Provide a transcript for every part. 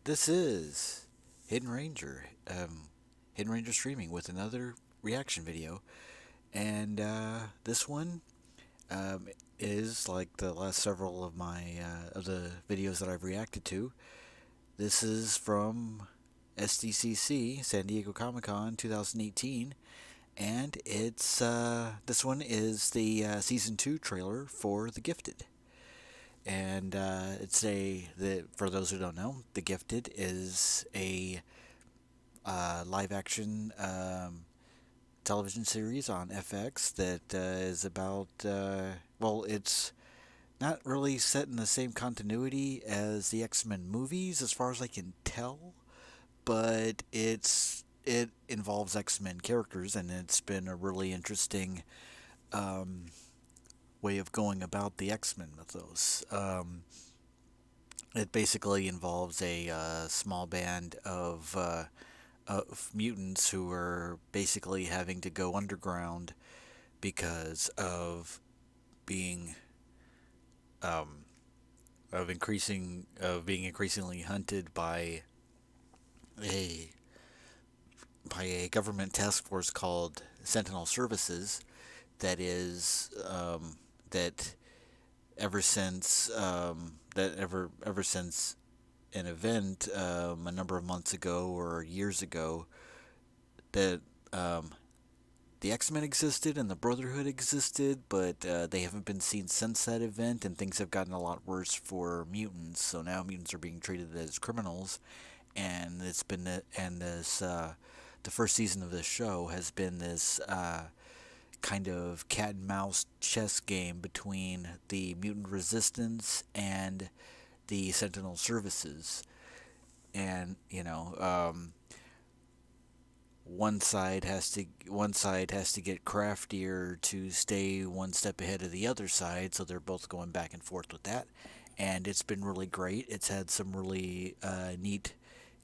This is Hidden Ranger streaming with another reaction video, and this one is like the last several of my of the videos that I've reacted to. This is from SDCC, San Diego Comic Con 2018, and it's this one is the season 2 trailer for The Gifted. And for those who don't know, The Gifted is a live action television series on FX that is about, it's not really set in the same continuity as the X-Men movies as far as I can tell, but it involves X-Men characters, and it's been a really interesting way of going about the X-Men mythos. It basically involves a small band of mutants who are basically having to go underground because of being being increasingly hunted a by a government task force called Sentinel Services that is that ever since ever since an event a number of months ago or years ago that the X-Men existed and the Brotherhood existed, but they haven't been seen since that event, and things have gotten a lot worse for mutants. So now mutants are being treated as criminals, and the first season of this show has been this kind of cat and mouse chess game between the mutant resistance and the Sentinel Services, and one side has to get craftier to stay one step ahead of the other side, so they're both going back and forth with that, and it's been really great. It's had some really neat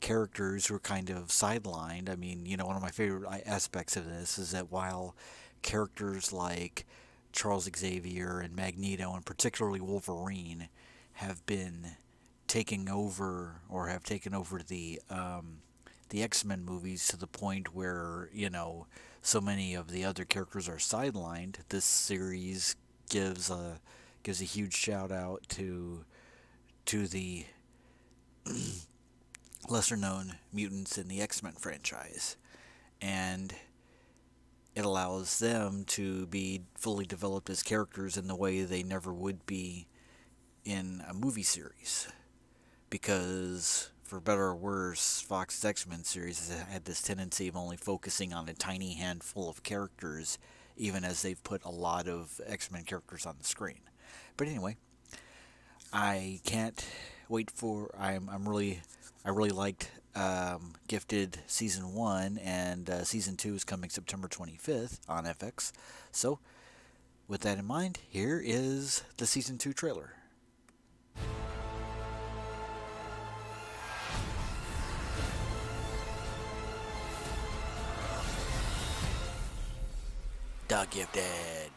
characters who are kind of sidelined. I mean, one of my favorite aspects of this is that while characters like Charles Xavier and Magneto, and particularly Wolverine, have been taking over or have taken over the X-Men movies to the point where so many of the other characters are sidelined. This series gives a huge shout out to the lesser known mutants in the X-Men franchise, and it allows them to be fully developed as characters in the way they never would be in a movie series, because for better or worse, Fox's X-Men series has had this tendency of only focusing on a tiny handful of characters, even as they've put a lot of X-Men characters on the screen. But anyway, I can't wait for I really liked Gifted season 1, and season 2 is coming September 25th on FX. So with that in mind, here is the season 2 trailer. The Gifted.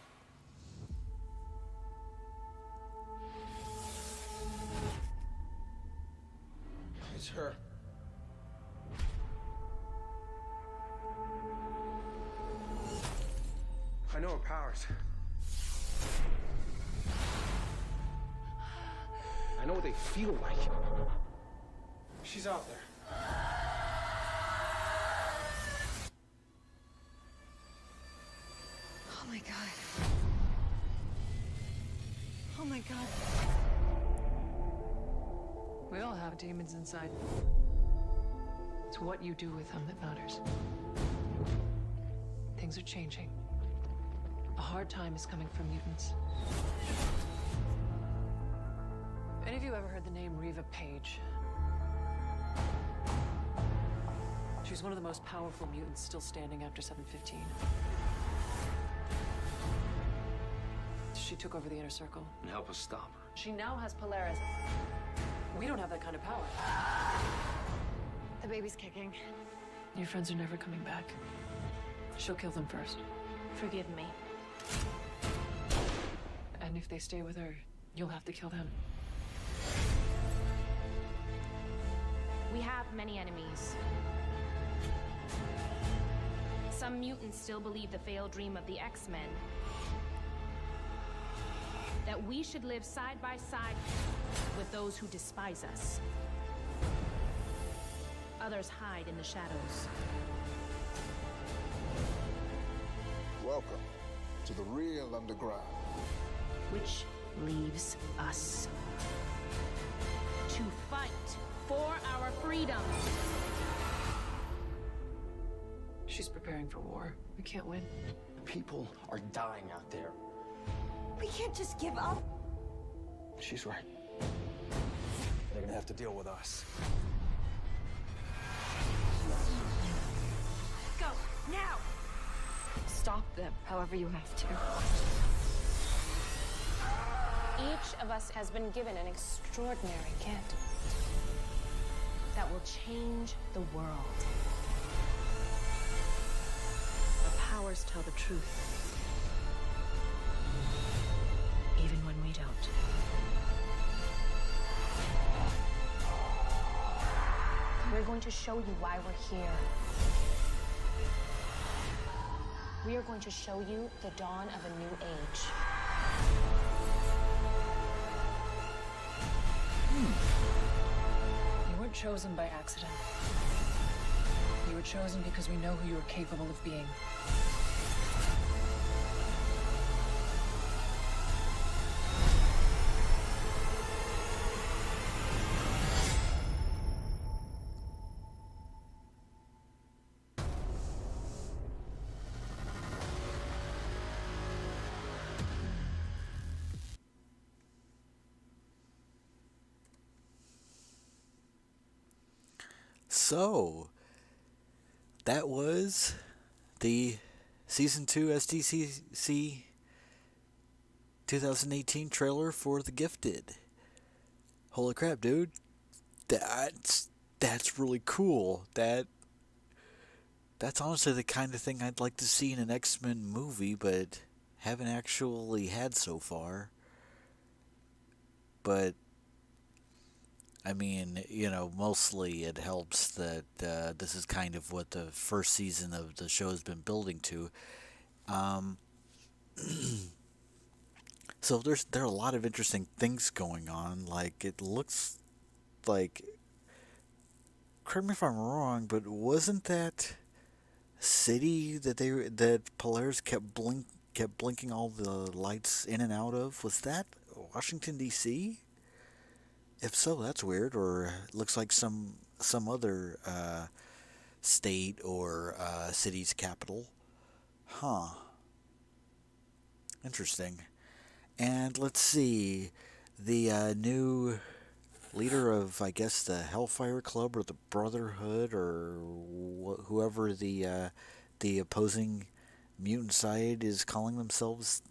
It's her. I know her powers. I know what they feel like. She's out there. Oh my god. Oh my god. We all have demons inside. It's what you do with them that matters. Things are changing. A hard time is coming for mutants. Any of you ever heard the name Reva Page? She's one of the most powerful mutants still standing after 715. She took over the Inner Circle. And help us stop her. She now has Polaris. We don't have that kind of power. The baby's kicking. Your friends are never coming back. She'll kill them first. Forgive me. And if they stay with her, you'll have to kill them. We have many enemies. Some mutants still believe the failed dream of the X-Men. That we should live side by side with those who despise us. Others hide in the shadows. Welcome to the real underground. Which leaves us to fight for our freedom. She's preparing for war. We can't win. People are dying out there. We can't just give up. She's right. They're gonna have to deal with us. Go, now! Stop them, however you have to. Each of us has been given an extraordinary gift that will change the world. Our powers tell the truth. Even when we don't. We're going to show you why we're here. We are going to show you the dawn of a new age. You weren't chosen by accident. You were chosen because we know who you are capable of being. So, that was the Season 2 SDCC 2018 trailer for The Gifted. Holy crap, dude. That's really cool. That's honestly the kind of thing I'd like to see in an X-Men movie, but haven't actually had so far. But I mean, you know, mostly it helps that this is kind of what the first season of the show has been building to. So there are a lot of interesting things going on. Like, it looks like, correct me if I'm wrong, but wasn't that city that Polaris kept blinking all the lights in and out of, was that Washington D.C.? If so, that's weird. Or it looks like some other state or city's capital. Huh. Interesting. And let's see, the new leader of, I guess, the Hellfire Club or the Brotherhood or whoever the opposing mutant side is calling themselves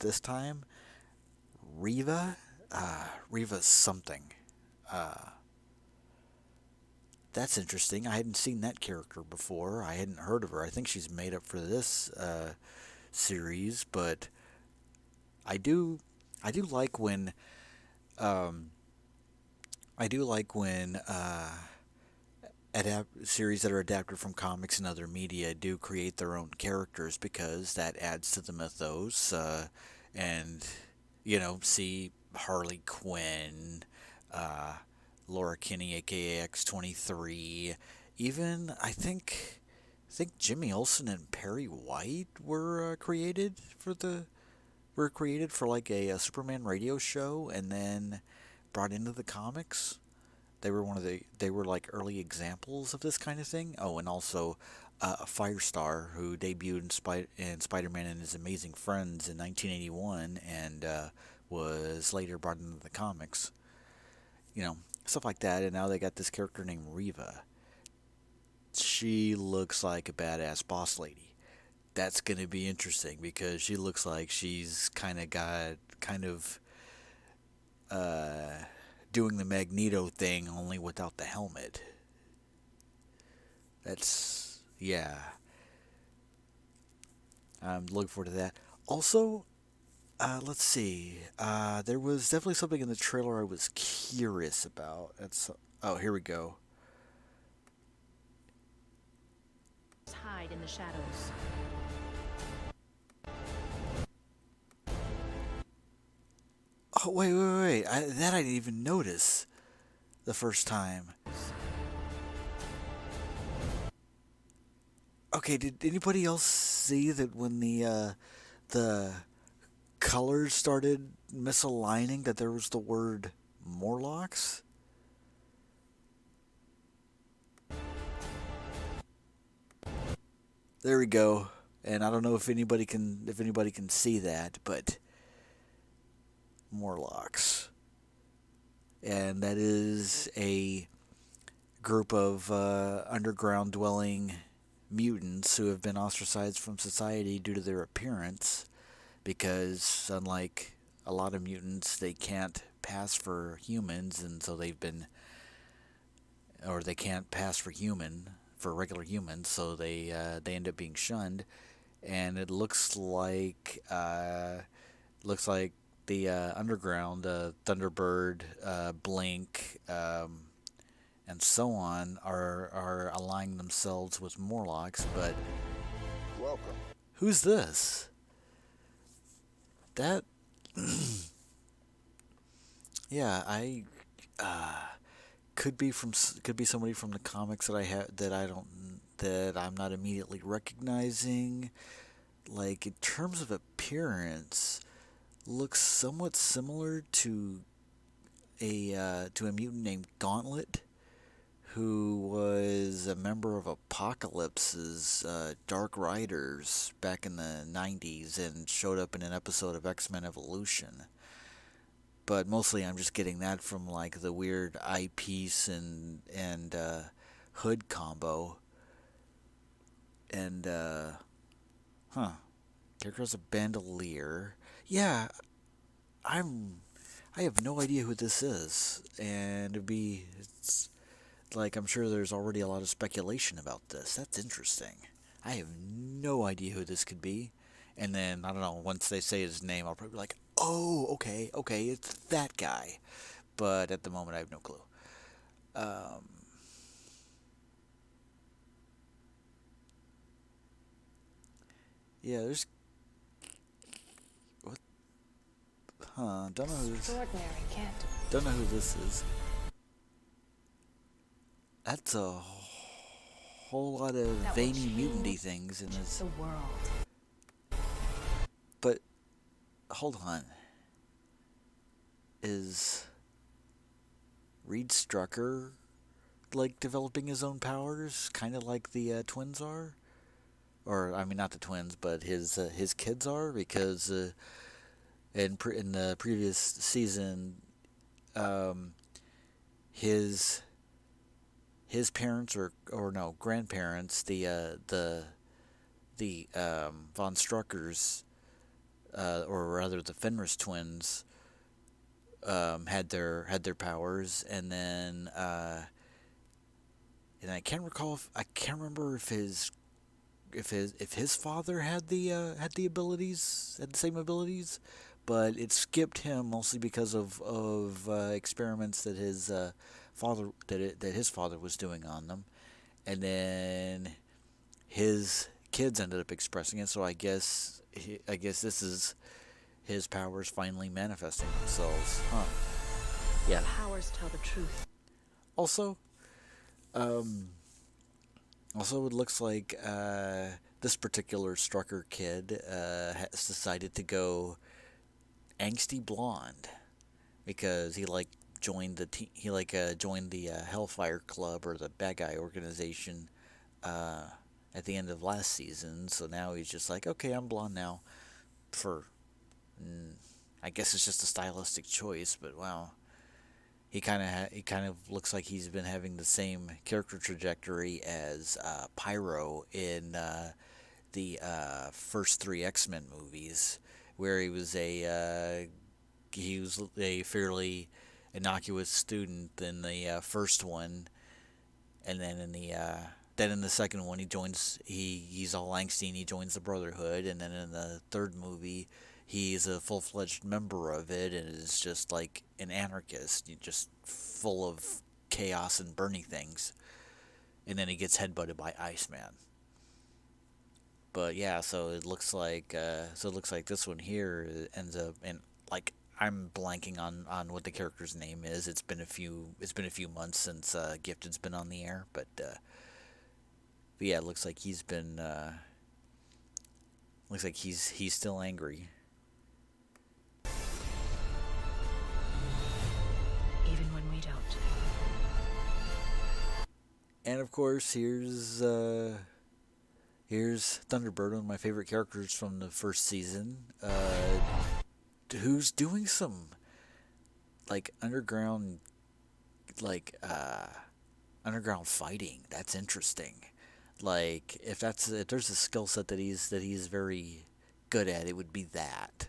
this time, Riva. Riva's something. That's interesting. I hadn't seen that character before. I hadn't heard of her. I think she's made up for this series, but I do like when series that are adapted from comics and other media do create their own characters, because that adds to the mythos. And you know, see Harley Quinn, Laura Kinney, aka X-23, even I think Jimmy Olsen and Perry White were created for like a Superman radio show, and then brought into the comics. They were like early examples of this kind of thing. Oh, and also Firestar, who debuted in Spider-Man and His Amazing Friends in 1981, and was later brought into the comics. You know, stuff like that. And now they got this character named Riva. She looks like a badass boss lady. That's going to be interesting, because she looks like she's kind of doing the Magneto thing, only without the helmet. Yeah. I'm looking forward to that. Also, let's see. There was definitely something in the trailer I was curious about. Oh, here we go. hide in the shadows. Oh, wait. That I didn't even notice the first time. Okay, did anybody else see that when the colors started misaligning, that there was the word Morlocks? There we go. And I don't know if anybody can see that, but Morlocks. And that is a group of underground dwelling mutants who have been ostracized from society due to their appearance, because unlike a lot of mutants, they can't pass for humans, and so they can't pass for regular humans, so they end up being shunned. And it looks like the underground, Thunderbird, Blink, and so on are aligning themselves with Morlocks. But Welcome. who's this? That yeah, I could be somebody from the comics that I'm not immediately recognizing. Like, in terms of appearance, looks somewhat similar to a mutant named Gauntlet, who was a member of Apocalypse's Dark Riders back in the 90s and showed up in an episode of X-Men Evolution. But mostly I'm just getting that from like the weird eyepiece and hood combo. And character has a bandolier. Yeah, I have no idea who this is, and it's like, I'm sure there's already a lot of speculation about this. That's interesting. I have no idea who this could be. And then, I don't know, once they say his name, I'll probably be like, oh, okay, it's that guy. But at the moment, I have no clue. Yeah, there's... What? Don't know who this... Extraordinary, Kent. Don't know who this is. That's a whole lot of That will veiny mutant-y change things in this. The world. But, hold on. Is Reed Strucker, like, developing his own powers? Kind of like the twins are? Or, I mean, not the twins, but his kids are? Because in the previous season, his parents or no, grandparents, the Von Struckers, or rather the Fenris twins, had their powers, and then and I can't remember if his father had the same abilities, but it skipped him mostly because of experiments that his father was doing on them, and then his kids ended up expressing it. So I guess this is his powers finally manifesting themselves, huh? Yeah. Powers tell the truth. Also, it looks like this particular Strucker kid has decided to go angsty blonde, because he joined the Hellfire Club, or the bad guy organization, at the end of last season. So now he's just like, okay, I'm blonde now. I guess it's just a stylistic choice, but wow. He kind of looks like he's been having the same character trajectory as Pyro in the first 3 X-Men movies, where he was a fairly innocuous student in the first one, and then in the second one he's all angsty and he joins the Brotherhood, and then in the third movie he's a full-fledged member of it and is just like an anarchist, just full of chaos and burning things. And then he gets headbutted by Iceman. But yeah, so it looks like this one here ends up, and like I'm blanking on what the character's name is. It's been a few months since Gifted's been on the air, but yeah, it looks like he's still angry. Even when we don't. And of course, here's Thunderbird, one of my favorite characters from the first season, who's doing some like underground fighting. That's interesting. Like if there's a skill set that he's very good at, it would be that.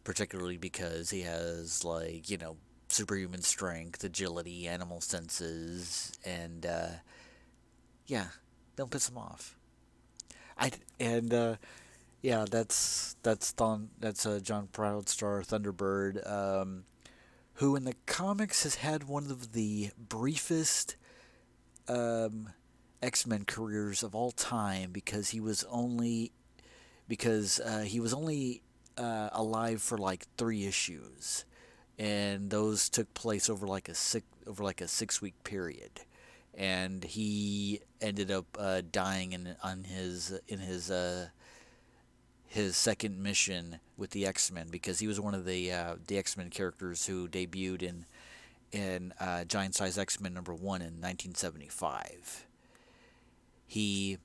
Particularly because he has superhuman strength, agility, animal senses, and yeah, don't piss him off. Yeah, that's John Proudstar Thunderbird, who in the comics has had one of the briefest X-Men careers of all time because he was only alive for like 3 issues, and those took place over like a 6-week period, and he ended up dying in his second mission with the X-Men because he was one of the X-Men characters who debuted in Giant Size X-Men #1 in 1975. He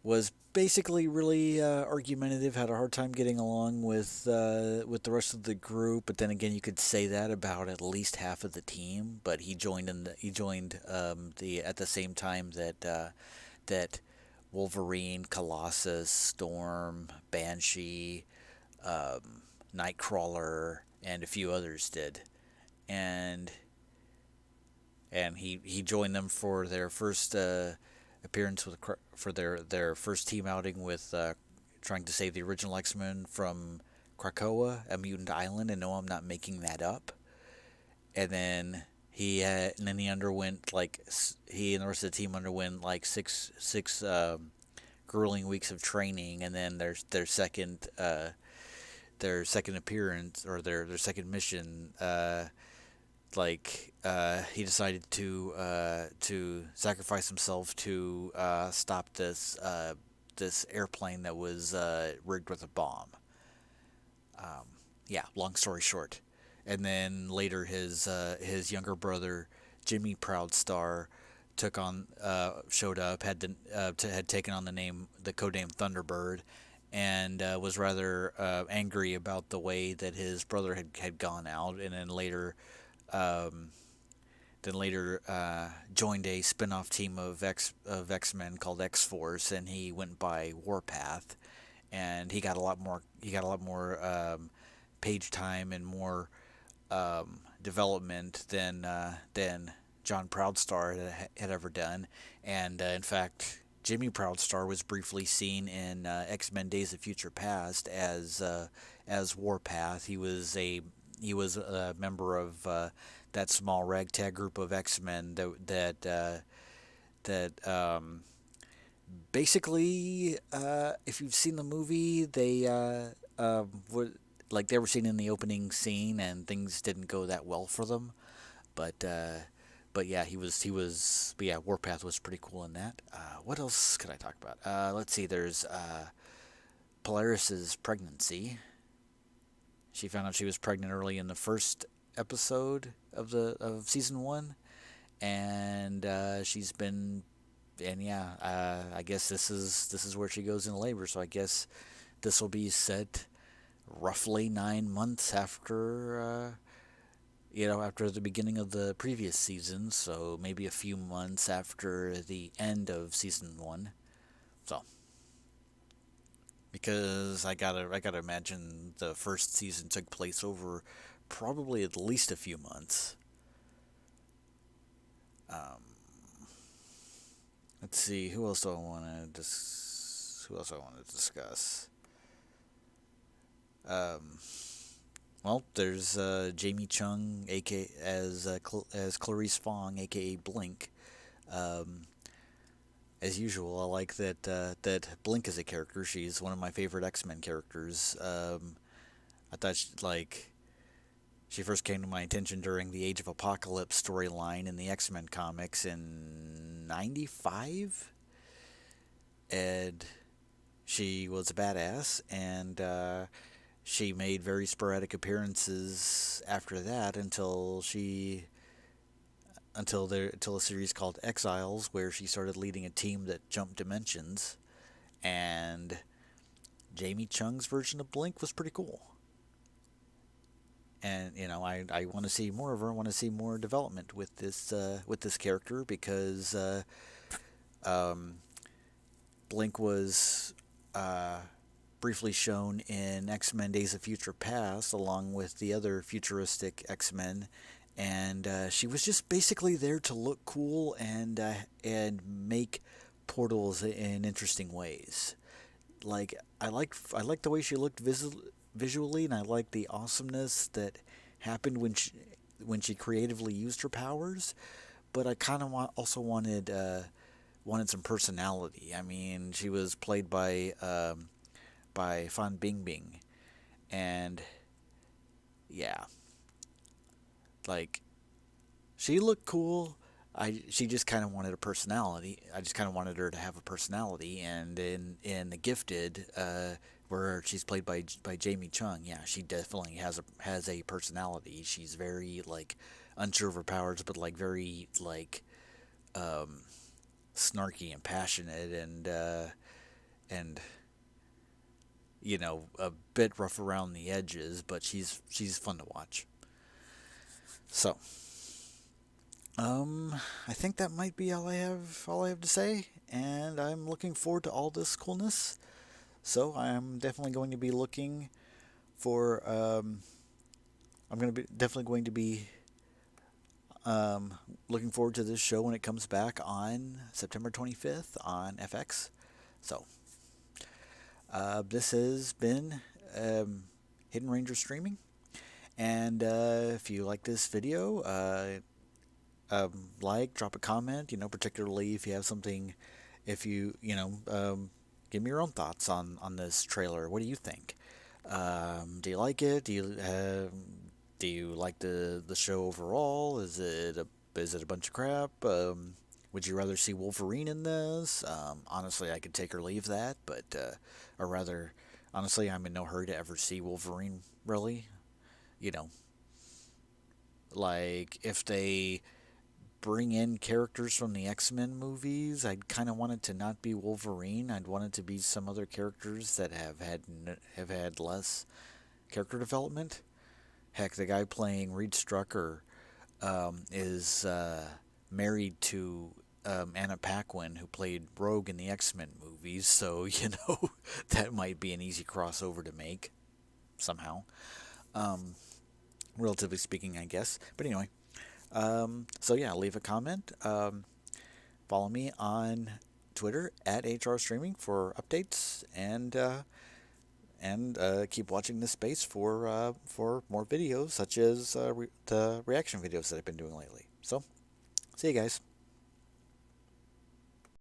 was basically really argumentative, had a hard time getting along with the rest of the group. But then again, you could say that about at least half of the team. But he joined at the same time that Wolverine, Colossus, Storm, Banshee, Nightcrawler, and a few others did, and he joined them for their first appearance for their first team outing with trying to save the original X-Men from Krakoa, a mutant island. And no, I'm not making that up. And then he underwent he and the rest of the team underwent like six grueling weeks of training, and then their second appearance, or their second mission, he decided to sacrifice himself to stop this airplane that was rigged with a bomb. Yeah, long story short. And then later his younger brother Jimmy Proudstar showed up, had taken on the codename Thunderbird, and was rather angry about the way that his brother had gone out, and then later joined a spin-off team of X-Men called X-Force, and he went by Warpath, and he got a lot more page time and more development than John Proudstar had ever done. And in fact, Jimmy Proudstar was briefly seen in X-Men: Days of Future Past as Warpath. He was a member of that small ragtag group of X-Men that basically, if you've seen the movie, they were seen in the opening scene, and things didn't go that well for them. But yeah, Warpath was pretty cool in that. What else could I talk about? Let's see. There's Polaris's pregnancy. She found out she was pregnant early in the first episode of season 1, and she's been, and yeah, I guess this is where she goes into labor. So I guess this will be set roughly 9 months after after the beginning of the previous season, so maybe a few months after the end of season 1. So, because I gotta imagine the first season took place over probably at least a few months. Let's see, who else do I want to discuss? Well, there's Jamie Chung, as Clarice Fong, aka Blink, as usual, I like that that Blink is a character. She's one of my favorite X-Men characters. I thought she first came to my attention during the Age of Apocalypse storyline in the X-Men comics in '95, and she was a badass, and she made very sporadic appearances after that until a series called Exiles, where she started leading a team that jumped dimensions, and Jamie Chung's version of Blink was pretty cool. And I want to see more of her. I want to see more development with this character, because Blink was briefly shown in X-Men Days of Future Past, along with the other futuristic X-Men, and she was just basically there to look cool and make portals in interesting ways. Like I like the way she looked visually, and I like the awesomeness that happened when she creatively used her powers. But I kind of also wanted some personality. I mean, she was played by Fan Bingbing, and yeah, like, she looked cool. She just kind of wanted a personality. I just kind of wanted her to have a personality. And in The Gifted, where she's played by Jamie Chung, yeah, she definitely has a personality. She's very, like, unsure of her powers, but like very, like, snarky and passionate, and a bit rough around the edges, but she's fun to watch. So, I think that might be all I have to say, and I'm looking forward to all this coolness. So I'm definitely going to be looking for. Definitely going to be looking forward to this show when it comes back on September 25th on FX. So, this has been Hidden Ranger Streaming. And if you like this video, drop a comment, particularly if you have something, give me your own thoughts on this trailer. What do you think? Do you like it? Do you like the show overall? Is it a bunch of crap? Would you rather see Wolverine in this? Honestly, I could take or leave that, but or rather, honestly, I'm in no hurry to ever see Wolverine, really. Like, if they bring in characters from the X-Men movies, I'd kind of want it to not be Wolverine. I'd want it to be some other characters that have had less character development. Heck, the guy playing Reed Strucker is married to Anna Paquin, who played Rogue in the X-Men movies, so that might be an easy crossover to make somehow. Relatively speaking, I guess. But anyway, so yeah, leave a comment. Follow me on Twitter at HRStreaming for updates, and keep watching this space for more videos, such as the reaction videos that I've been doing lately. So, see you guys.